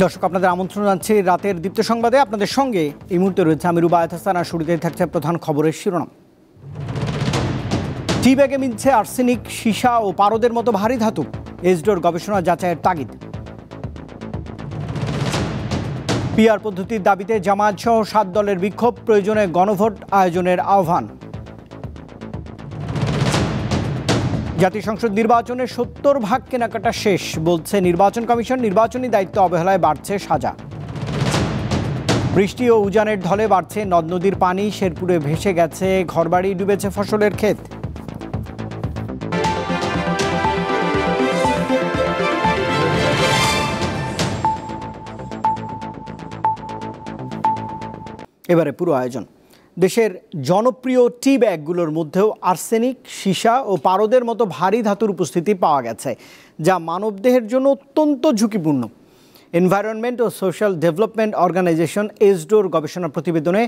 দর্শক, আপনাদের আমন্ত্রণ জানাচ্ছি রাতের দীপ্ত সংবাদে। আপনাদের সঙ্গে এই মুহূর্তে রয়েছে আমি রুবায়েত হাসান। আর শুরুতেই থাকছে প্রধান খবরের শিরোনাম। টি ব্যাগে মিলছে আর্সেনিক, সীসা ও পারদের মতো ভারী ধাতু। এসডোর গবেষণা যাচাইয়ের তাগিদ। পিআর পদ্ধতির দাবিতে জামায়াত সহ 7 দলের বিক্ষোভ, প্রয়োজনে গণভোট আয়োজনের আহ্বান। জাতীয় সংসদ নির্বাচনের 70% কেনাকাটা শেষ, বলছে নির্বাচন কমিশন। নির্বাচনী দায়িত্ব অবহেলায় বাড়ছে সাজা। বৃষ্টি ও উজানের ঢলে বাড়ছে নদ নদীর পানি। শেরপুরে ভেসে গেছে ঘরবাড়ি, ডুবেছে ফসলের ক্ষেত। এবারে পুরো আয়োজন। দেশের জনপ্রিয় টি ব্যাগগুলোর মধ্যেও আর্সেনিক, সীসা ও পারদের মতো ভারী ধাতুর উপস্থিতি পাওয়া গেছে, যা মানবদেহের জন্য অত্যন্ত ঝুঁকিপূর্ণ। এনভায়রনমেন্ট ও সোশ্যাল ডেভেলপমেন্ট অর্গানাইজেশন এসডোর গবেষণা প্রতিবেদনে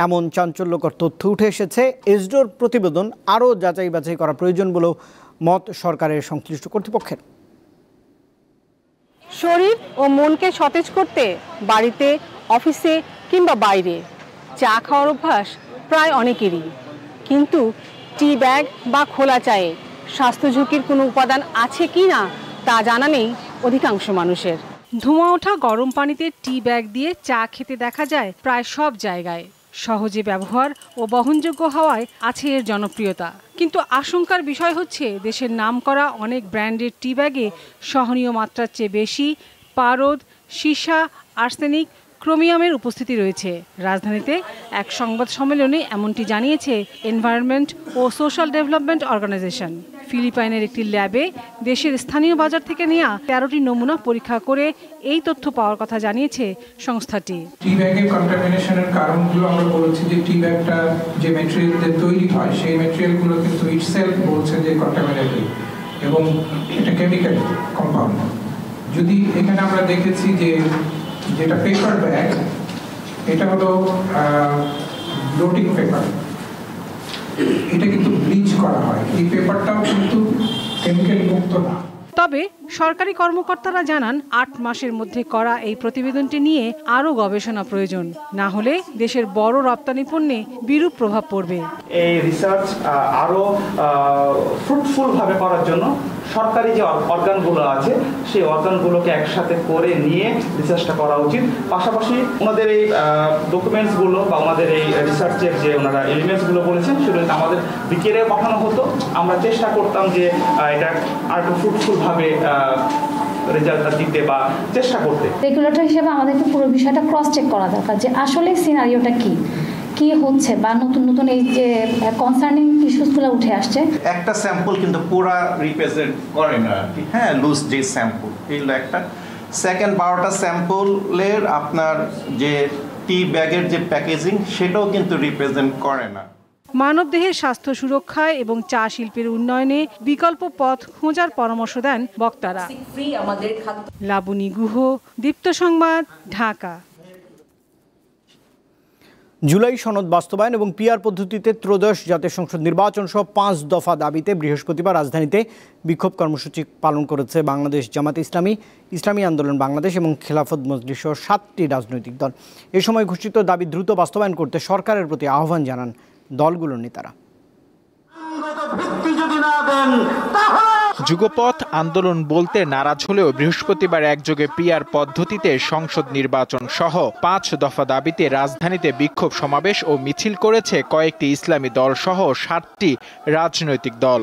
এমন চাঞ্চল্যকর তথ্য উঠে এসেছে। এসডোর প্রতিবেদন আরও যাচাই বাছাই করা প্রয়োজন বলেও মত সরকারের সংশ্লিষ্ট কর্তৃপক্ষের। শরীর ও মনকে সতেজ করতে বাড়িতে, অফিসে কিংবা বাইরে চা খাওয়ার অভ্যাস প্রায় অনেকেরই, কিন্তু টি ব্যাগ বা খোলা চায়ে স্বাস্থ্য ঝুঁকির কোনো উপাদান আছে কি না তা জানা নেই অধিকাংশ মানুষের। ধোঁয়া ওঠা গরম পানিতে টি ব্যাগ দিয়ে চা খেতে দেখা যায় প্রায় সব জায়গায়। সহজে ব্যবহার ও বহনযোগ্য হওয়ায় আছে এর জনপ্রিয়তা। কিন্তু আশঙ্কার বিষয় হচ্ছে, দেশের নামকরা অনেক ব্র্যান্ডের টি ব্যাগে সহনীয় মাত্রার চেয়ে বেশি পারদ, সীসা, আর্সেনিক, ক্রোমিয়ামের উপস্থিতি রয়েছে। রাজধানীতে এক সংবাদ সম্মেলনে এমনটি জানিয়েছে এনভায়রনমেন্ট ও সোশ্যাল ডেভেলপমেন্ট অর্গানাইজেশন। ফিলিপাইনের একটি ল্যাবে দেশের স্থানীয় বাজার থেকে নেওয়া 13টি নমুনা পরীক্ষা করে এই তথ্য পাওয়ার কথা জানিয়েছে সংস্থাটি। টি ব্যাগের কন্টামিনেশনের কারণগুলো আমরা বলেছি যে টি ব্যাগটা যে ম্যাটেরিয়াল দিয়ে তৈরি হয় সেই ম্যাটেরিয়ালগুলো কিন্তু ইটসেলফ বলছে যে কন্টামিনেটেড এবং এটা কেমিক্যাল কম্পাউন্ড। যদি এখানে আমরা দেখেছি যে যেটা পেপার ব্যাগ, এটা হলো ব্লোটিং পেপার, এটা কিন্তু ব্লিচ করা হয়। এই পেপারটাও কিন্তু কেমিক্যাল মুক্ত না। তবে সরকারি কর্মকর্তারা জানান 8 মাসের মধ্যে করা এই প্রতিবেদনটি নিয়ে আরও গবেষণা প্রয়োজন, না হলে দেশের বড় রপ্তানি পণ্যে বিরূপ প্রভাব পড়বে। এই রিসার্চ আরও ফ্রুটফুল ভাবে করার জন্য সরকারি যে অর্গানগুলো আছে সেই অর্গানগুলোকে একসাথে করে নিয়ে রিসার্চটা করা উচিত। পাশাপাশি ওনাদের এই ডকুমেন্টসগুলো বা ওনাদের এই রিসার্চের যে ওনারা এলিমেন্টসগুলো বলেছেন সেগুলো আমাদের বিকেলে পাঠানো হতো। আমরা চেষ্টা করতাম যে এটা আর একটু ফ্রুটফুলভাবে রেজাল্টটা দিতে বা চেষ্টা করতে। রেগুলেটর হিসেবে আমাদেরকে পুরো বিষয়টা ক্রস চেক করা দরকার যে আসলে সিনারিওটা কি হচ্ছে বা নতুন নতুন এই যে কনসার্নিং ইস্যুসগুলো উঠে আসছে। একটা স্যাম্পল কিন্তু পুরা রিপ্রেজেন্ট করে না, হ্যাঁ, লুজ যে স্যাম্পল এইগুলো একটা। সেকেন্ড 12টা স্যাম্পলের আপনার যে টি ব্যাগের যে প্যাকেজিং সেটাও কিন্তু রিপ্রেজেন্ট করে না। মানবদেহের স্বাস্থ্য সুরক্ষায় এবং চা শিল্পের উন্নয়নে বিকল্প পথ খোঁজার পরামর্শ দেন বক্তারা। লাবণী গুহ, দীপ্ত সংবাদ, ঢাকা। জুলাই সনদ বাস্তবায়ন এবং পিআর পদ্ধতিতে ত্রয়োদশ জাতীয় সংসদ নির্বাচন সহ 5 দফা দাবিতে বৃহস্পতিবার রাজধানীতে বিক্ষোভ কর্মসূচি পালন করেছে বাংলাদেশ জামাত ইসলামী, ইসলামী আন্দোলন বাংলাদেশ এবং খেলাফত মজলিস সহ 7টি রাজনৈতিক দল। এ সময় ঘোষিত দাবি দ্রুত বাস্তবায়ন করতে সরকারের প্রতি আহ্বান জানান দলগুলোর নেতারা। যুগপথ আন্দোলন বলতে নারাজ হলেও বৃহস্পতিবার একযোগে পিআর পদ্ধতিতে সংসদ নির্বাচন সহ 5 দফা দাবিতে রাজধানীতে বিক্ষোভ সমাবেশ ও মিছিল করেছে কয়েকটি ইসলামী দল সহ 7টি রাজনৈতিক দল।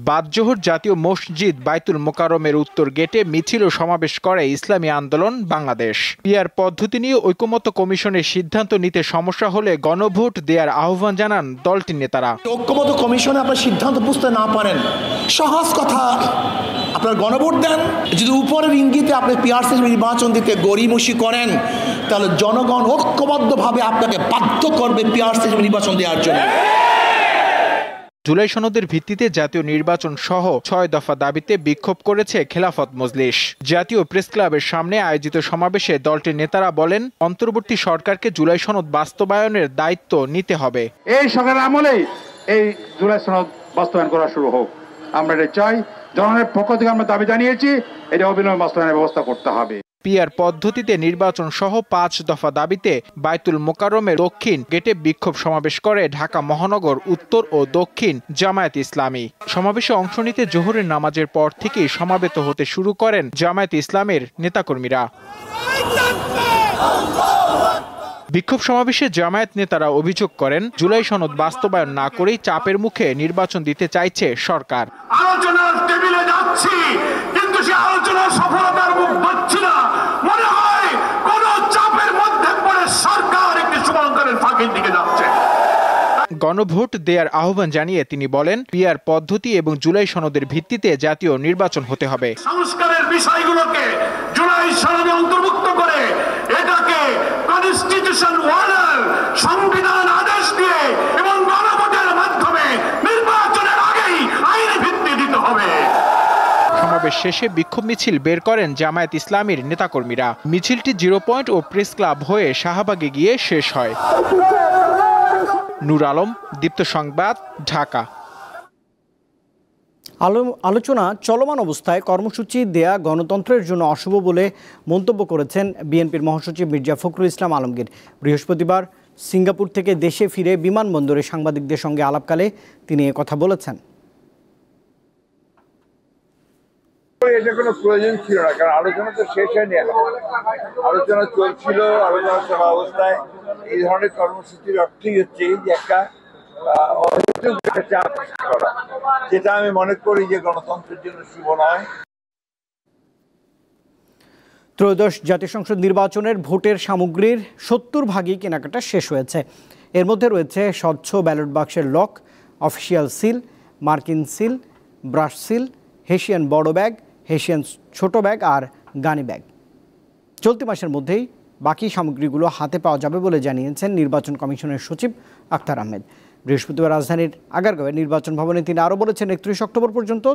বাদজোহর জাতীয় মসজিদ বাইতুল মোকাররমের উত্তর গেটে মিছিল ও সমাবেশ করে ইসলামী আন্দোলন বাংলাদেশ। পিআর পদ্ধতি নিয়ে ঐকমত্য কমিশনের সিদ্ধান্ত নিতে সমস্যা হলে গণভোট দেওয়ার আহ্বান জানান দলটির নেতারা। ঐকমত্য কমিশনে আপনার সিদ্ধান্ত বুঝতে না পারেন, সহজ কথা, আপনার গণভোট দেন। যদি উপরের ইঙ্গিতে আপনি পিআর সিস্টেম নির্বাচন দিতে গড়িমসি করেন, তাহলে জনগণ ঐক্যবদ্ধভাবে আপনাকে বাধ্য করবে পিআর সিস্টেম নির্বাচন দেওয়ার জন্য। জুলাই সনদের ভিত্তিতে জাতীয় নির্বাচন সহ 6 দফা দাবিতে বিক্ষোভ করেছে খেলাফত মজলিস। জাতীয় প্রেস ক্লাবের সামনে আয়োজিত সমাবেশে দলটির নেতারা বলেন, অন্তর্বর্তী সরকারকে জুলাই সনদ বাস্তবায়নের দায়িত্ব নিতে হবে। এই সরকারের আমলেই এই জুলাই সনদ বাস্তবায়ন করা শুরু হোক, আমরা এটা চাই। জনগণের পক্ষ থেকে আমরা দাবি জানিয়েছি, এটা অবিলম্বে বাস্তবায়নের ব্যবস্থা করতে হবে। পিআর পদ্ধতিতে নির্বাচন সহ 5 দফা দাবিতে বায়তুল মোকাররমের দক্ষিণ গেটে বিক্ষোভ সমাবেশ করে ঢাকা মহানগর উত্তর ও দক্ষিণ জামায়াত ইসলামী। সমাবেশে অংশ নিতে জোহরের নামাজের পর থেকেই সমাবেত হতে শুরু করেন জামায়াত ইসলামের নেতাকর্মীরা। বিক্ষোভ সমাবেশে জামায়াত নেতারা অভিযোগ করেন, জুলাই সনদ বাস্তবায়ন না করেই চাপের মুখে নির্বাচন দিতে চাইছে সরকার। আলোচনার টেবিলে যাচ্ছি, কিন্তু সে আলোচনার সফলতার মুখ পাচ্ছি না। মনে হয় কোন চাপের মধ্যে পড়ে সরকার একটি শুভঙ্করের ফাঁকের দিকে যাচ্ছে। গণভোট দেওয়ার আহ্বান জানিয়ে তিনি বলেন, পিআর পদ্ধতি এবং জুলাই সনদের ভিত্তিতে জাতীয় নির্বাচন হতে হবে। সংস্কারের বিষয়গুলোকে জুলাই সনদে অন্তর্ভুক্ত করে এটাকে কনস্টিটিউশন ওয়ার্ডার সংবিধান আদেশ দিয়ে এবং গণভোটের মাধ্যমে নির্বাচনের আগেই আইনি ভিত্তি দিতে হবে। সমাবেশ শেষে বিক্ষোভ মিছিল বের করেন জামায়াত ইসলামীর নেতাকর্মীরা। মিছিলটি 0 পয়েন্ট ও প্রেস ক্লাব হয়ে শাহবাগে গিয়ে শেষ হয়। নূর আলম, দীপ্ত সংবাদ, ঢাকা। আলোচনা চলমান অবস্থায় কর্মসূচি দেয়া গণতন্ত্রের জন্য অশুভ বলে মন্তব্য করেছেন বিএনপির মহাসচিব মির্জা ফখরুল ইসলাম আলমগীর। বৃহস্পতিবার সিঙ্গাপুর থেকে দেশে ফিরে বিমানবন্দরে সাংবাদিকদের সঙ্গে আলাপকালে তিনি কথা বলেছেন। এটা কোনো প্রয়োজন ছিল না, কারণ আলোচনা তো শেষ হয়নি, আলোচনা চলছিল। আলোচনা চলা অবস্থায় এই ধরনের কর্মসূচির অর্থই হচ্ছে যে একটা চাপ করা, যেটা আমি মনে করি যে গণতন্ত্রের জন্য শুভ নয়। ত্রয়োদশ জাতীয় সংসদ নির্বাচনের ভোটের সামগ্রীর 70% কেনাকাটা শেষ হয়েছে। এর মধ্যে রয়েছে স্বচ্ছ ব্যালট বাক্সের লক, অফিসিয়াল সিল, মার্কিন সিল, ব্রাশ সিল, হেসিয়ান বড় ব্যাগ, হেসিয়ান ছোট ব্যাগ আর গানি ব্যাগ। চলতি মাসের মধ্যেই বাকি সামগ্রীগুলো হাতে পাওয়া যাবে বলে জানিয়েছেন নির্বাচন কমিশনের সচিব আখতার আহমেদ। বৃহস্পতিবার রাজধানীর আগারগাঁওয়ের নির্বাচন ভবনে তিনি আরও বলেছেন, 31 অক্টোবর পর্যন্ত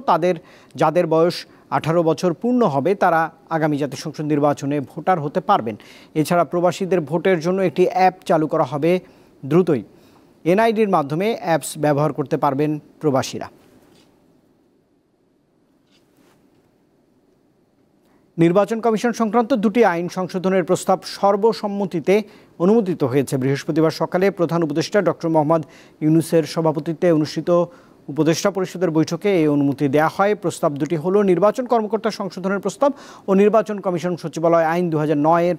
যাদের বয়স 18 বছর পূর্ণ হবে তারা আগামী জাতীয় সংসদ নির্বাচনে ভোটার হতে পারবেন। এছাড়া প্রবাসীদের ভোটের জন্য একটি অ্যাপ চালু করা হবে দ্রুতই। এনআইডির মাধ্যমে অ্যাপস ব্যবহার করতে পারবেন প্রবাসীরা। নির্বাচন কমিশন সংক্রান্ত 2টি আইন সংশোধনের প্রস্তাব সর্বসম্মতিতে অনুমোদিত হয়েছে। বৃহস্পতিবার সকালে প্রধান উপদেষ্টা ডক্টর মোহাম্মদ ইউনূসের সভাপতিত্বে অনুষ্ঠিত উপদেষ্টা পরিষদের বৈঠকে এই অনুমতি দেওয়া হয়। প্রস্তাব দুটি হলো নির্বাচন কর্মকর্তা সংশোধনের প্রস্তাব ও নির্বাচন কমিশন সচিবালয় আইন 2009-এর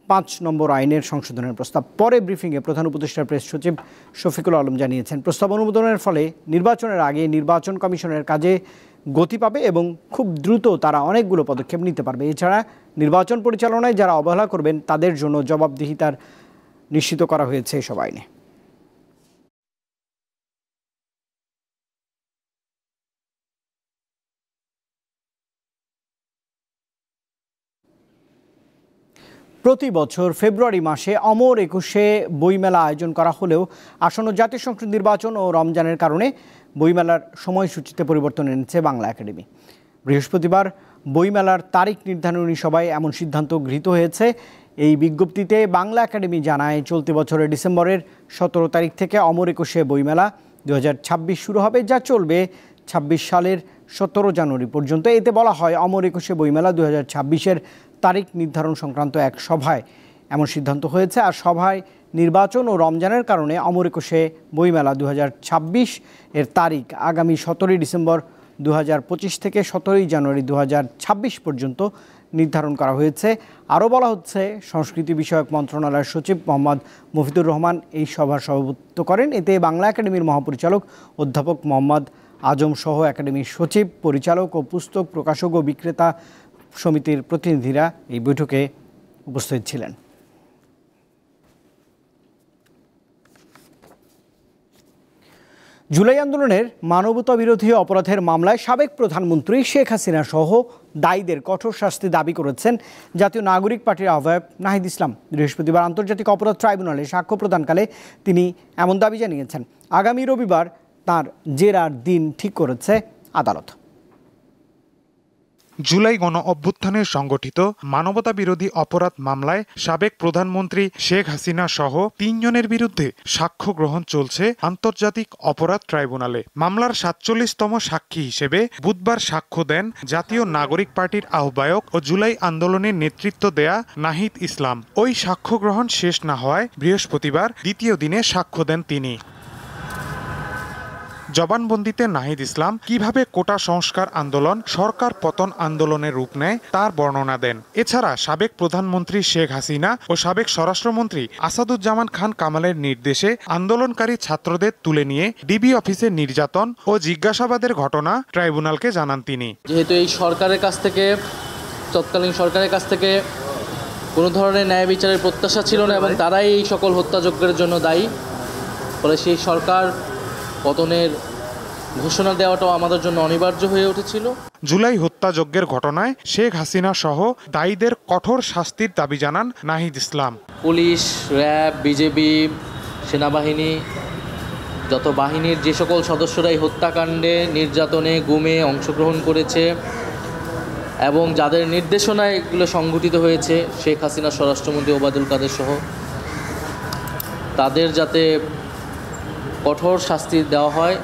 5 নম্বর আইনের সংশোধনের প্রস্তাব। পরে ব্রিফিংয়ে প্রধান উপদেষ্টার প্রেস সচিব শফিকুল আলম জানিয়েছেন, প্রস্তাব অনুমোদনের ফলে নির্বাচনের আগে নির্বাচন কমিশনের কাজে গতি পাবে এবং খুব দ্রুত তারা অনেকগুলো পদক্ষেপ নিতে পারবে। এছাড়া নির্বাচন পরিচালনায় যারা অবহেলা করবেন তাদের জন্য জবাবদিহিতার নিশ্চিত করা হয়েছে এসব আইনে। প্রতি বছর ফেব্রুয়ারি মাসে অমর একুশে বইমেলা আয়োজন করা হলেও আসন্ন জাতীয় সংসদ নির্বাচন ও রমজানের কারণে বইমেলার সময়সূচিতে পরিবর্তন এনেছে বাংলা একাডেমি। বৃহস্পতিবার বইমেলার তারিখ নির্ধারণী সভায় এমন সিদ্ধান্ত গৃহীত হয়েছে। এই বিজ্ঞপ্তিতে বাংলা একাডেমি জানায়, চলতি বছরের ডিসেম্বরের 17 তারিখ থেকে অমর একুশে বইমেলা 2026 শুরু হবে, যা চলবে 26 সালের 17 জানুয়ারি পর্যন্ত। এতে বলা হয়, অমর একুশে বইমেলা 2026-এর তারিখ নির্ধারণ সংক্রান্ত এক সভায় এমন সিদ্ধান্ত হয়েছে। আর সভায় নির্বাচন ও রমজানের কারণে অমর একুশে বইমেলা 2026 এর তারিখ আগামী 17 ডিসেম্বর 2025 থেকে 17 জানুয়ারি 2026 পর্যন্ত নির্ধারণ করা হয়েছে। আরও বলা হচ্ছে, সংস্কৃতি বিষয়ক মন্ত্রণালয়ের সচিব মোহাম্মদ মফিদুর রহমান এই সভার সভাপতিত্ব করেন। এতে বাংলা একাডেমির মহাপরিচালক অধ্যাপক মোহাম্মদ আজম সহ একাডেমির সচিব, পরিচালক ও পুস্তক প্রকাশক ও বিক্রেতা সমিতির প্রতিনিধিরা এই বৈঠকে উপস্থিত ছিলেন। জুলাই আন্দোলনের মানবতা বিরোধী অপরাধের মামলায় সাবেক প্রধানমন্ত্রী শেখ হাসিনা সহ দায়ীদের কঠোর শাস্তি দাবি করেছেন জাতীয় নাগরিক পার্টির আহ্বায়ক নাহিদ ইসলাম। বৃহস্পতিবার আন্তর্জাতিক অপরাধ ট্রাইব্যুনালে সাক্ষ্য প্রদানকালে তিনি এমন দাবি জানিয়েছেন। আগামী রবিবার তার জেরার দিন ঠিক করেছে আদালত। জুলাই গণ অভ্যুত্থানে সংগঠিত মানবতা বিরোধী অপরাধ মামলায় সাবেক প্রধানমন্ত্রী শেখ হাসিনা সহ ৩ জনের বিরুদ্ধে সাক্ষ্য গ্রহণ চলছে আন্তর্জাতিক অপরাধ ট্রাইব্যুনালে। মামলার ৪৭তম সাক্ষী হিসেবে বুধবার সাক্ষ্য দেন জাতীয় নাগরিক পার্টির আহ্বায়ক ও জুলাই আন্দোলনের নেতৃত্ব দেয়া নাহিদ ইসলাম। ওই সাক্ষ্য গ্রহণ শেষ না হওয়ায় বৃহস্পতিবার দ্বিতীয় দিনে সাক্ষ্য দেন তিনি। জবানবন্দিতে নাহিদ ইসলাম কিভাবে কোটা সংস্কার আন্দোলন সরকার পতন আন্দোলনের রূপ নেয় তার বর্ণনা দেন। এছাড়া সাবেক প্রধানমন্ত্রী শেখ হাসিনা ও সাবেক স্বরাষ্ট্রমন্ত্রী আসাদুজ্জামান খান কামালের নির্দেশে আন্দোলনকারী ছাত্রদের তুলে নিয়ে ডিবি অফিসে নির্যাতন ও জিজ্ঞাসাবাদের ঘটনা ট্রাইব্যুনালকে জানান তিনি। যেহেতু এই সরকারের কাছ থেকে তৎকালীন সরকারের কাছ থেকে কোনো ধরনের ন্যায় বিচারের প্রত্যাশা ছিল না এবং তারাই এই সকল হত্যাযজ্ঞের জন্য দায়ী, ফলে সেই সরকার পতনের ঘোষণা দেওয়াটাও আমাদের জন্য অনিবার্য হয়ে উঠেছিল। জুলাই হত্যাযজ্ঞের ঘটনায় শেখ হাসিনা সহ দায়ীদের কঠোর শাস্তির দাবি জানান Nahid Islam. Police, RAB, BJP, সেনাবাহিনী, যত বাহিনীর যে সকল সদস্যরাই হত্যাকাণ্ডে, নির্যাতনে, গুমে অংশগ্রহণ করেছে এবং যাদের নির্দেশনায় এগুলো সংঘটিত হয়েছে, শেখ হাসিনা, স্বরাষ্ট্রমন্ত্রী ওবায়দুল কাদের সহ, তাদের যাতে কঠোর শাস্তি দেওয়া হয়,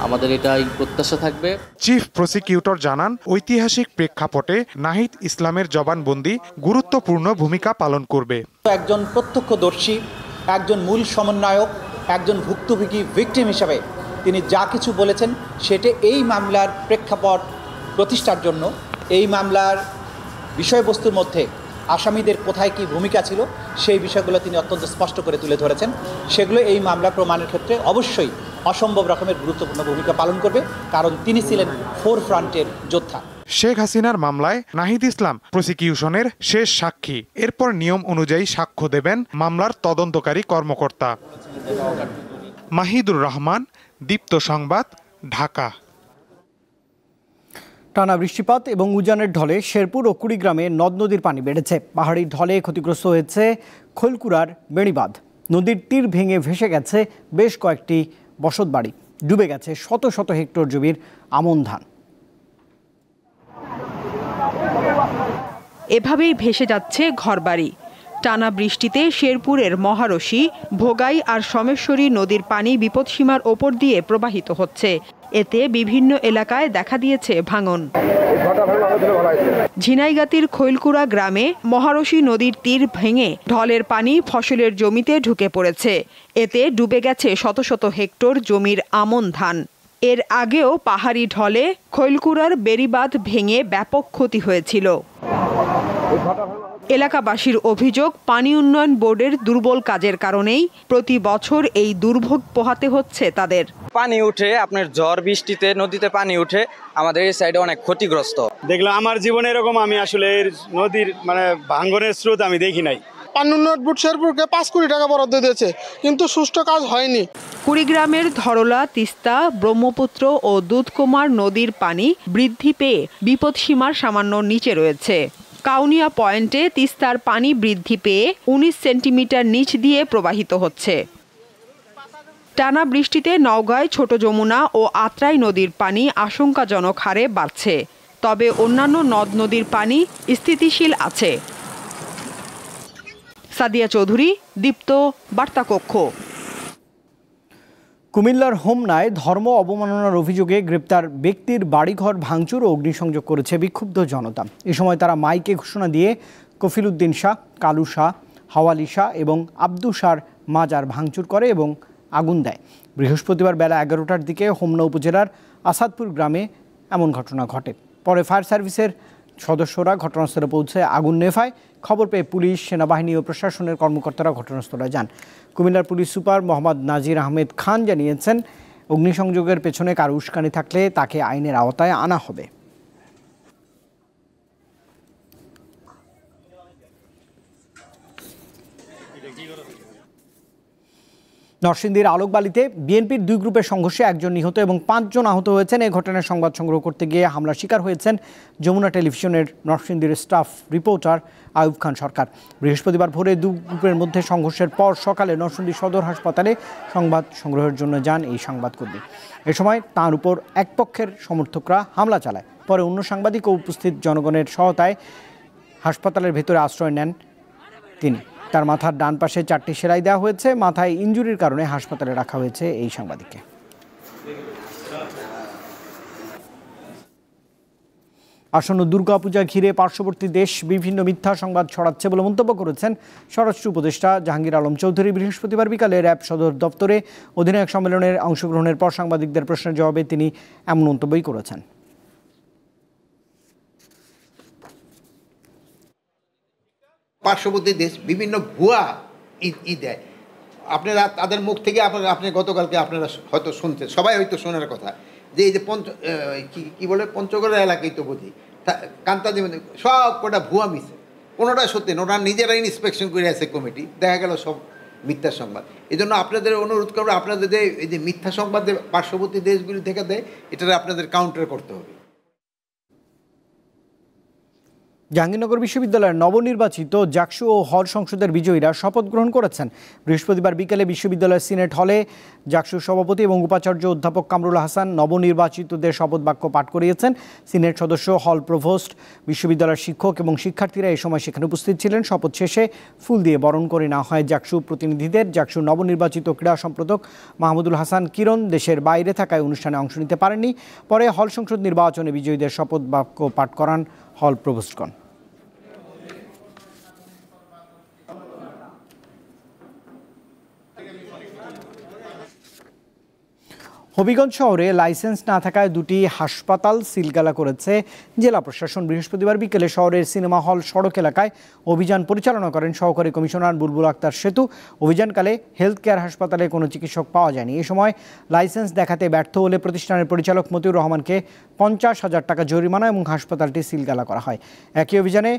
আমাদের এটাই প্রত্যাশা থাকবে। চিফ প্রসিকিউটর জানান, ঐতিহাসিক প্রেক্ষাপটে নাহিদ ইসলামের জবানবন্দি গুরুত্বপূর্ণ ভূমিকা পালন করবে। একজন প্রত্যক্ষদর্শী, একজন মূল সমন্বয়ক, একজন ভুক্তভোগী ভিকটিম হিসাবে তিনি যা কিছু বলেছেন সেটা এই মামলার প্রেক্ষাপট প্রতিষ্ঠার জন্য, এই মামলার বিষয়বস্তুর মধ্যে আসামিদের কোথায় কি ভূমিকা ছিল সেই বিষয়গুলো তিনি অত্যন্ত স্পষ্ট করে তুলে ধরেছেন। সেগুলো এই মামলা প্রমাণের ক্ষেত্রে অবশ্যই অসম্ভব রকমের গুরুত্বপূর্ণ ভূমিকা পালন করবে, কারণ তিনি ছিলেন ফোরফ্রন্টের যোদ্ধা। শেখ হাসিনার মামলায় নাহিদ ইসলাম প্রসিকিউশনের শেষ সাক্ষী। এরপর নিয়ম অনুযায়ী সাক্ষ্য দেবেন মামলার তদন্তকারী কর্মকর্তা। মাহিদুর রহমান, দীপ্ত সংবাদ, ঢাকা। টানা বৃষ্টিপাত এবং উজানের ঢলে শেরপুর ও কুড়িগ্রামে নদ নদীর পানি বেড়েছে। পাহাড়ি ঢলে ক্ষতিগ্রস্ত হয়েছে খৈলকুড়ার বেড়িবাঁধ। নদীর তীর ভেঙে ভেসে গেছে বেশ কয়েকটি বসতবাড়ি। ডুবে গেছে শত শত হেক্টর জমির আমন ধান। এভাবেই ভেসে যাচ্ছে ঘরবাড়ি। টানা বৃষ্টিতে শেরপুরের মহারশী, ভোগাই আর সোমেশ্বরী নদীর পানি বিপদসীমার ওপর দিয়ে প্রবাহিত হচ্ছে। এতে বিভিন্ন এলাকায় দেখা দিয়েছে ভাঙন। ঝিনাইগাতির খৈলকুড়া গ্রামে মহারশী নদীর তীর ভেঙে ঢলের পানি ফসলের জমিতে ঢুকে পড়েছে। এতে ডুবে গেছে শত শত হেক্টর জমির আমন ধান। এর আগেও পাহাড়ি ঢলে খৈলকুড়ার বেড়িবাঁধ ভেঙে ব্যাপক ক্ষতি হয়েছিল। এলাকাবাসীর অভিযোগ, পানি উন্নয়ন বোর্ডের দুর্বল কাজের কারণেই প্রতি বছর এই দুর্ভোগ পোহাতে হচ্ছে তাদের। পানি উঠে, আপনার ঝড় বৃষ্টিতে নদীতে পানি উঠে আমাদের এই সাইডে অনেক ক্ষতিগ্রস্ত। দেখলাম আমার জীবনে এরকম আমি আসলে নদীর ভাঙ্গনের স্রোত আমি দেখি নাই। পানি উন্নয়ন বোর্ড শেরপুরকে 5 কোটি টাকা বরাদ্দ দিয়েছে, কিন্তু সুষ্ঠু কাজ হয়নি। কুড়িগ্রামের ধরলা, তিস্তা, ব্রহ্মপুত্র ও দুধকুমার নদীর পানি বৃদ্ধি পেয়ে বিপদসীমার সামান্য নিচে রয়েছে। কাউনিয়া পয়েন্টে তিস্তার পানি বৃদ্ধি পেয়ে 19 সেন্টিমিটার নিচ দিয়ে প্রবাহিত হচ্ছে। টানা বৃষ্টিতে নওগাঁয় ছোট যমুনা ও আত্রাই নদীর পানি আশঙ্কাজনক হারে বাড়ছে। তবে অন্যান্য নদ নদীর পানি স্থিতিশীল আছে। সাদিয়া চৌধুরী, দীপ্ত, বার্তা কক্ষ। কুমিল্লার হোমনায় ধর্ম অবমাননার অভিযোগে গ্রেপ্তার ব্যক্তির বাড়িঘর ভাঙচুর ও অগ্নিসংযোগ করেছে বিক্ষুব্ধ জনতা। এ সময় তারা মাইকে ঘোষণা দিয়ে কফিল উদ্দিন শাহ, কালু শাহ, হাওয়ালি শাহ এবং আব্দু শাহর মাজার ভাঙচুর করে এবং আগুন দেয়। বৃহস্পতিবার বেলা 11টার দিকে হোমনা উপজেলার আসাদপুর গ্রামে এমন ঘটনা ঘটে। পরে ফায়ার সার্ভিসের সদস্যরা ঘটনাস্থলে পৌঁছে আগুন নেভায়। খবর পেয়ে পুলিশ, সেনাবাহিনী ও প্রশাসনের কর্মকর্তারা ঘটনাস্থলে যান। কুমিল্লার পুলিশ সুপার মোহাম্মদ নাজির আহমেদ খান জানিয়েছেন, অগ্নিসংযোগের পেছনে কারো উস্কানি থাকলে তাকে আইনের আওতায় আনা হবে। নরসিংদীর আলোকবালিতে বিএনপির 2 গ্রুপের সংঘর্ষে 1 জন নিহত এবং 5 জন আহত হয়েছেন। এই ঘটনার সংবাদ সংগ্রহ করতে গিয়ে হামলার শিকার হয়েছেন যমুনা টেলিভিশনের নরসিংদীর স্টাফ রিপোর্টার আয়ুব খান সরকার। বৃহস্পতিবার ভোরে 2 গ্রুপের মধ্যে সংঘর্ষের পর সকালে নরসিংদী সদর হাসপাতালে সংবাদ সংগ্রহের জন্য যান এই সংবাদকর্মী। এ সময় তাঁর উপর এক পক্ষের সমর্থকরা হামলা চালায়। পরে অন্য সাংবাদিক ও উপস্থিত জনগণের সহায়তায় হাসপাতালের ভেতরে আশ্রয় নেন তিনি। তার মাথার ডান পাশে 4টি সেলাই দেওয়া হয়েছে। মাথায় ইনজুরির কারণে হাসপাতালে রাখা হয়েছে এই সাংবাদিককে। আসন্ন দুর্গাপূজা ঘিরে পার্শ্ববর্তী দেশ বিভিন্ন মিথ্যা সংবাদ ছড়াচ্ছে বলে মন্তব্য করেছেন স্বরাষ্ট্র উপদেষ্টা জাহাঙ্গীর আলম চৌধুরী। বৃহস্পতিবার বিকালে র্যাব সদর দপ্তরে অধিনায়ক সম্মেলনের অংশগ্রহণের পর সাংবাদিকদের প্রশ্নের জবাবে তিনি এমন মন্তব্যই করেছেন। পার্শ্ববর্তী দেশ বিভিন্ন ভুয়া ই দেয়, আপনারা তাদের মুখ থেকে আপনি গতকালকে আপনারা হয়তো শুনছেন, সবাই হয়তো শোনার কথা, যে এই যে কি বলে পঞ্চগড়ের এলাকায় তো বুঝি কান্তাজি সব কটা ভুয়া মিছে, কোনোটা সত্যি না। ওরা নিজেরাই ইন্সপেকশন করে আছে কমিটি, দেখা গেল সব মিথ্যা সংবাদ। এই জন্য আপনাদের অনুরোধ করবো, আপনাদের যে এই যে মিথ্যা সংবাদ পার্শ্ববর্তী দেশগুলি থেকে দেয়, এটা আপনাদের কাউন্টার করতে হবে। জাহাঙ্গীরনগর বিশ্ববিদ্যালয়ের নবনির্বাচিত জাকসু ও হল সংসদের বিজয়ীরা শপথ গ্রহণ করেছেন। বৃহস্পতিবার বিকেলে বিশ্ববিদ্যালয়ের সিনেট হলে জাকসুর সভাপতি এবং উপাচার্য অধ্যাপক কামরুল হাসান নবনির্বাচিতদের শপথ বাক্য পাঠ করিয়েছেন। সিনেট সদস্য, হল প্রভোস্ট, বিশ্ববিদ্যালয়ের শিক্ষক এবং শিক্ষার্থীরা এই সময় সেখানে উপস্থিত ছিলেন। শপথ শেষে ফুল দিয়ে বরণ করে নেওয়া হয় জাকসু প্রতিনিধিদের। জাকসুর নবনির্বাচিত ক্রীড়া সম্পাদক মাহমুদুল হাসান কিরণ দেশের বাইরে থাকায় অনুষ্ঠানে অংশ নিতে পারেননি। পরে হল সংসদ নির্বাচনে বিজয়ীদের শপথ বাক্য পাঠ করান হল প্রভোস্টগণ। হবিগঞ্জ শহরে লাইসেন্স না থাকায় 2টি হাসপাতাল সিলগালা করেছে জেলা প্রশাসন। বৃহস্পতিবার বিকেলে শহরের সিনেমা হল সড়ক এলাকায় অভিযান পরিচালনা করেন সহকারী কমিশনার বুলবুল আক্তার সেতু। অভিযানকালে হেলথ কেয়ার হাসপাতালে কোনো চিকিৎসক পাওয়া যায়নি। এ সময় লাইসেন্স দেখাতে ব্যর্থ হলে প্রতিষ্ঠানের পরিচালক মতিউর রহমানকে 50,000 টাকা জরিমানা এবং হাসপাতালটি সিলগালা করা হয়। একই অভিযানে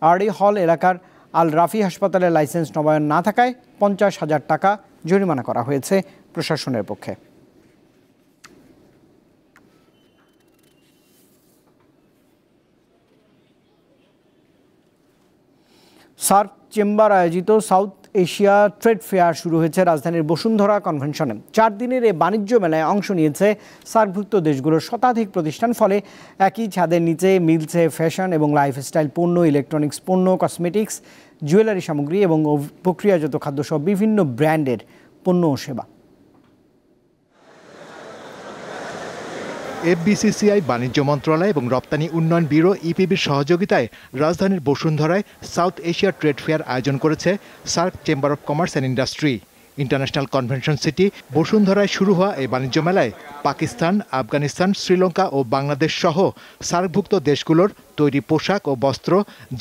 আরডি হল এলাকার আল রাফি হাসপাতালে লাইসেন্স নবায়ন না থাকায় 50,000 টাকা জরিমানা করা হয়েছে প্রশাসনের পক্ষে। সার্ক চেম্বার আয়োজিত সাউথ এশিয়া ট্রেড ফেয়ার শুরু হয়েছে রাজধানীর বসুন্ধরা কনভেনশনে। 4 দিনের এই বাণিজ্য মেলায় অংশ নিয়েছে সার্কভুক্ত দেশগুলোর শতাধিক প্রতিষ্ঠান। ফলে একই ছাদের নিচে মিলছে ফ্যাশন এবং লাইফস্টাইল পণ্য, ইলেকট্রনিক্স পণ্য, কসমেটিক্স, জুয়েলারি সামগ্রী এবং প্রক্রিয়াজাত খাদ্যসহ বিভিন্ন ব্র্যান্ডের পণ্য ও সেবা। এফবিসিসিআই, বাণিজ্য মন্ত্রণালয় এবং রপ্তানি উন্নয়ন ব্যুরো ইপিবির সহযোগিতায় রাজধানীর বসুন্ধরায় সাউথ এশিয়া ট্রেড ফেয়ার আয়োজন করেছে SAARC chamber of commerce and industry. International convention city বসুন্ধরায় শুরু হওয়া এই বাণিজ্য মেলায় পাকিস্তান, আফগানিস্তান, শ্রীলঙ্কা ও বাংলাদেশ সহ সার্কভুক্ত দেশগুলোর তৈরি পোশাক ও বস্ত্র,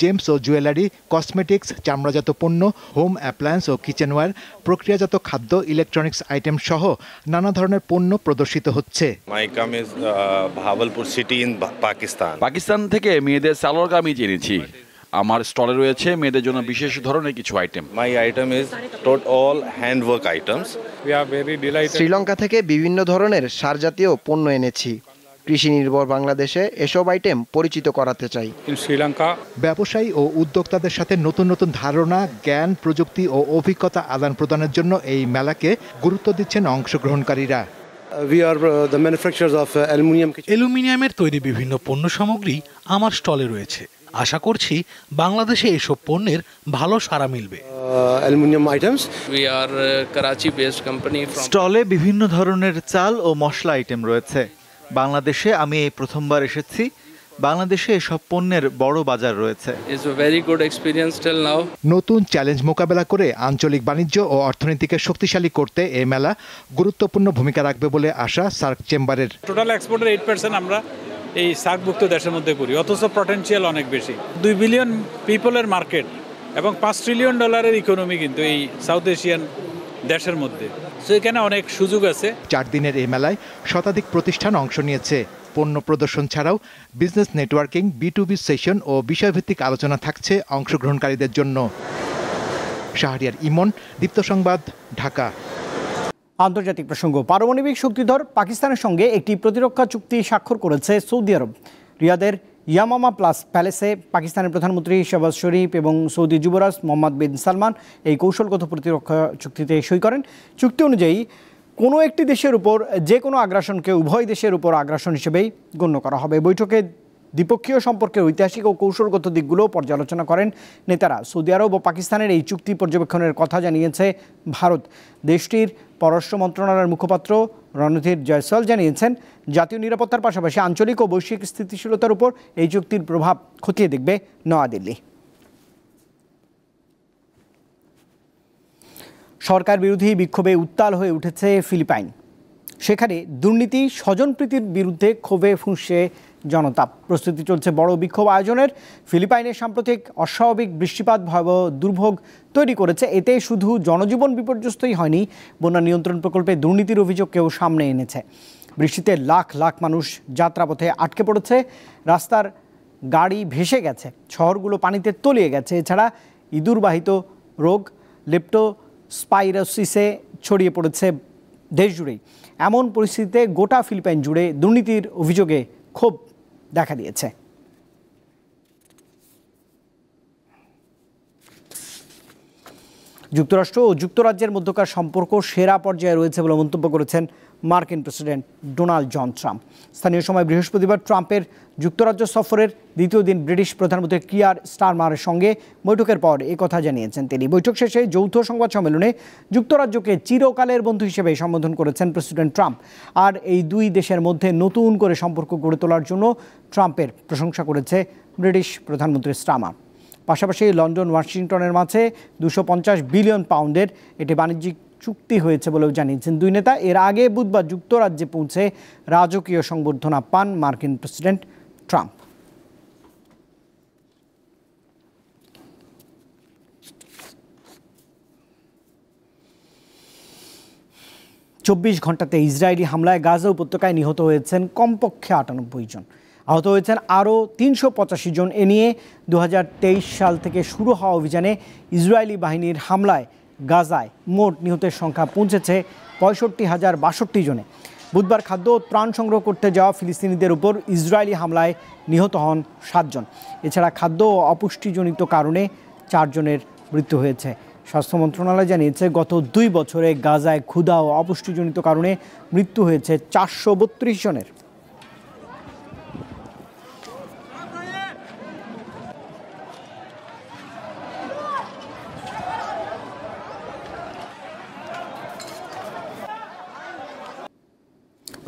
জেমস ও জুয়েলারি, কসমেটিক্স, চামড়াজাত পণ্য, হোম অ্যাপ্লায়েন্স ও কিচেনওয়্যার, প্রক্রিয়াজাত খাদ্য, ইলেকট্রনিক্স আইটেম সহ নানা ধরনের পণ্য প্রদর্শিত হচ্ছে। Bahawalpur city in Pakistan. পাকিস্তান থেকে মেয়েদের সালোয়ার কামিজ এনেছি। আমার স্টলে রয়েছে মেয়েদের জন্য বিশেষ ধরনের কিছু item. My item is tote all handwork items. We are very delighted. Sri Lanka থেকে বিভিন্ন ধরনের সারজাতীয় পণ্য এনেছি। কৃষি নির্ভর বাংলাদেশে এসব আইটেম পরিচিত করাতে চাই। শ্রীলঙ্কা ব্যবসায়ী ও উদ্যোক্তাদের সাথে নতুন নতুন ধারণা, জ্ঞান, প্রযুক্তি ও অভিজ্ঞতা আদান প্রদানের জন্য এই মেলাকে গুরুত্ব দিচ্ছেন অংশগ্রহণকারীরা। অ্যালুমিনিয়ামের তৈরি বিভিন্ন পণ্য সামগ্রী আমার স্টলে রয়েছে। আশা করছি বাংলাদেশে এসব পণ্যের ভালো সাড়া মিলবে। স্টলে বিভিন্ন ধরনের চাল ও মশলা আইটেম রয়েছে। বাংলাদেশে আমি এই প্রথমবার এসেছি। বাংলাদেশে এসব পণ্যের বড় বাজার রয়েছে। নতুন চ্যালেঞ্জ মোকাবেলা করে আঞ্চলিক বাণিজ্য ও অর্থনীতিকে শক্তিশালী করতে এই মেলা গুরুত্বপূর্ণ ভূমিকা রাখবে বলে আশা সার্ক চেম্বারের। টোটাল এক্সপোর্টের 8% আমরা এই সার্কভুক্ত দেশের মধ্যে করি, অথচ পটেনশিয়াল অনেক বেশি। 2 বিলিয়ন পিপলের মার্কেট এবং $5 ট্রিলিয়ন ইকোনমি কিন্তু এই সাউথ এশিয়ান দেশের মধ্যে। সো এখানে অনেক সুযোগ আছে। 4 দিনের এই মেলায় শতাধিক প্রতিষ্ঠান অংশ নিয়েছে। পণ্য প্রদর্শন ছাড়াও বিজনেস নেটওয়ার্কিং, B2B সেশন ও বিষয়ভিত্তিক আলোচনা থাকছে অংশগ্রহণকারীদের জন্য। শাহরিয়ার ইমন, দীপ্ত সংবাদ, ঢাকা। আন্তর্জাতিক প্রসঙ্গ। পারমাণবিক শক্তিধর পাকিস্তানের সঙ্গে একটি প্রতিরক্ষা চুক্তি স্বাক্ষর করেছে সৌদি আরব। রিয়াদের ইয়ামামা প্যালেসে পাকিস্তানের প্রধানমন্ত্রী শাহবাজ শরীফ এবং সৌদি যুবরাজ মোহাম্মদ বিন সালমান এই কৌশলগত প্রতিরক্ষা চুক্তিতে সই করেন। চুক্তি অনুযায়ী কোনো একটি দেশের উপর যে কোনো আগ্রাসনকে উভয় দেশের উপর আগ্রাসন হিসেবেই গণ্য করা হবে। বৈঠকে দ্বিপক্ষীয় সম্পর্কের ঐতিহাসিক ও কৌশলগত দিকগুলো পর্যালোচনা করেন নেতারা। সৌদি আরব ও পাকিস্তানের এই চুক্তি পর্যবেক্ষণের কথা জানিয়েছে ভারত। দেশটির পররাষ্ট্র মন্ত্রণালয়ের মুখপাত্র রণধীর জয়সওয়াল জানিয়েছেন, জাতীয় নিরাপত্তার পাশাপাশি আঞ্চলিক ও বৈশ্বিক স্থিতিশীলতার উপর এই চুক্তির প্রভাব খতিয়ে দেখবে নয়াদিল্লি। সরকার বিরোধী বিক্ষোভে উত্তাল হয়ে উঠেছে ফিলিপাইন। সেখানে দুর্নীতি, স্বজনপ্রীতির বিরুদ্ধে ক্ষোভে ফুঁসছে জনতা। প্রস্তুতি চলছে বড় বিক্ষোভ আয়োজনের। ফিলিপাইনের সাম্প্রতিক অস্বাভাবিক বৃষ্টিপাত ভয়াবহ দুর্ভোগ তৈরি করেছে। এতে শুধু জনজীবন বিপর্যস্তই হয়নি, বন্যা নিয়ন্ত্রণ প্রকল্পে দুর্নীতির অভিযোগকেও সামনে এনেছে। বৃষ্টিতে লাখ লাখ মানুষ যাত্রাপথে আটকে পড়েছে, রাস্তার গাড়ি ভেসে গেছে, শহরগুলো পানিতে তলিয়ে গেছে। এছাড়া ইঁদুরবাহিত রোগ লেপ্টোস্পাইরোসিসে ছড়িয়ে পড়েছে দেশ জুড়েই। এমন পরিস্থিতিতে গোটা ফিলিপাইন জুড়ে দুর্নীতির অভিযোগে ক্ষোভ দেখা দিয়েছে। যুক্তরাষ্ট্র ও যুক্তরাজ্যের মধ্যকার সম্পর্ক সেরা পর্যায়ে রয়েছে বলে মন্তব্য করেছেন মার্কিন প্রেসিডেন্ট ডোনাল্ড জন ট্রাম্প। স্থানীয় সময় বৃহস্পতিবার ট্রাম্পের যুক্তরাজ্য সফরের দ্বিতীয় দিন ব্রিটিশ প্রধানমন্ত্রী কিয়ার স্টারমারের সঙ্গে বৈঠকের পর কথা জানিয়েছেন তিনি। বৈঠক শেষে যৌথ সংবাদ সম্মেলনে যুক্তরাজ্যকে চিরকালের বন্ধু হিসেবে সম্বোধন করেছেন প্রেসিডেন্ট ট্রাম্প। আর এই দুই দেশের মধ্যে নতুন করে সম্পর্ক গড়ে তোলার জন্য ট্রাম্পের প্রশংসা করেছে ব্রিটিশ প্রধানমন্ত্রী স্টারমার। পাশাপাশি লন্ডন ওয়াশিংটনের মাঝে 250 বিলিয়ন পাউন্ডের একটি বাণিজ্যিক চুক্তি হয়েছে বলেও জানিয়েছেন দুই নেতা। এর আগে বুধবার যুক্তরাজ্যে পৌঁছে রাজকীয় সংবর্ধনা পান মার্কিন প্রেসিডেন্ট ট্রাম্প। চব্বিশ ঘন্টাতে ইসরায়েলি হামলায় গাজা উপত্যকায় নিহত হয়েছেন কমপক্ষে 98 জন, আহত হয়েছেন আরও 385 জন। এ নিয়ে 2023 সাল থেকে শুরু হওয়া অভিযানে ইসরায়েলি বাহিনীর হামলায় গাজায় মোট নিহতের সংখ্যা পৌঁছেছে 65,062 জনে। বুধবার খাদ্য ও ত্রাণ সংগ্রহ করতে যাওয়া ফিলিস্তিনিদের উপর ইসরায়েলি হামলায় নিহত হন 7 জন। এছাড়া খাদ্য ও অপুষ্টিজনিত কারণে 4 জনের মৃত্যু হয়েছে। স্বাস্থ্য মন্ত্রণালয় জানিয়েছে, গত 2 বছরে গাজায় ক্ষুধা ও অপুষ্টিজনিত কারণে মৃত্যু হয়েছে 432 জনের।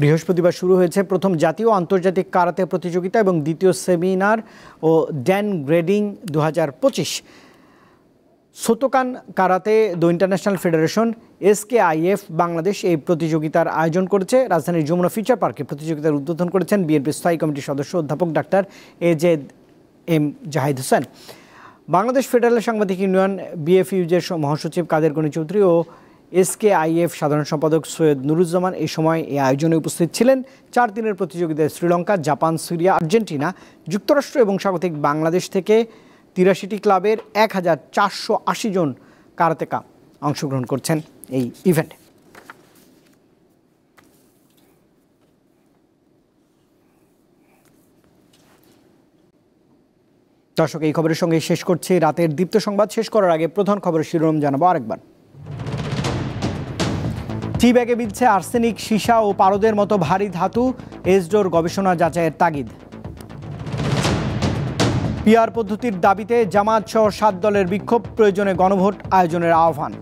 বৃহস্পতিবার শুরু হয়েছে প্রথম জাতীয় আন্তর্জাতিক কারাতে প্রতিযোগিতা এবং দ্বিতীয় সেমিনার ও dan grading 2025। Shotokan karate the international federation SKIF Bangladesh এই প্রতিযোগিতার আয়োজন করেছে। রাজধানীর যমুনা ফিউচার পার্কে প্রতিযোগিতার উদ্বোধন করেছেন বিএনপি স্থায়ী কমিটির সদস্য অধ্যাপক doctor AJM Zahid Hossain. Bangladesh federal সাংবাদিক ইউনিয়ন BFUজের মহাসচিব কাদের গনি চৌধুরী ও SKIF সাধারণ সম্পাদক সৈয়দ নুরুজ্জামান এই সময় এই আয়োজনে উপস্থিত ছিলেন। 4 দিনের প্রতিযোগিতায় শ্রীলঙ্কা, জাপান, সিরিয়া, আর্জেন্টিনা, যুক্তরাষ্ট্র এবং স্বাগতিক বাংলাদেশ থেকে 83টি ক্লাবের 1480 জন কারাতেকা অংশগ্রহণ করছেন এই ইভেন্টে। দর্শক, এই খবরের সঙ্গে শেষ করছি রাতের দীপ্ত সংবাদ। শেষ করার আগে প্রধান খবরের শিরোনাম জানাবো আরেকবার। টি ব্যাগে বিধছে আর্সেনিক, সীসা ও পারদের মতো ভারী ধাতু, এসডোর গবেষণা যাচাইয়ের তাগিদ। পিআর পদ্ধতির দাবিতে জামায়াত সহ 7 দলের বিক্ষোভ, প্রয়োজনে গণভোট আয়োজনের আহ্বান।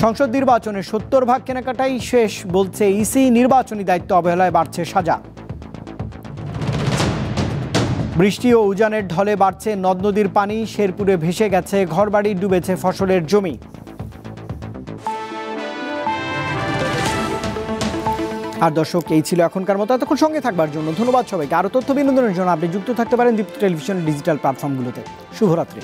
সংসদ নির্বাচনে 70% কেনাকাটাই শেষ বলছে ইসি, নির্বাচনী দায়িত্ব অবহেলায় বাড়ছে সাজা। বৃষ্টি ও উজানের ঢলে বাড়ছে নদ নদীর পানি, শেরপুরে ভেসে গেছে ঘরবাড়ি, ডুবেছে ফসলের জমি। আর দর্শক, এই ছিল এখনকার মতো। এতক্ষণ সঙ্গে থাকবার জন্য ধন্যবাদ সবাইকে। আরও তথ্য বিনোদনের জন্য আপনি যুক্ত থাকতে পারেন দীপ্ত টেলিভিশন ডিজিটাল প্ল্যাটফর্মগুলোতে। শুভরাত্রি।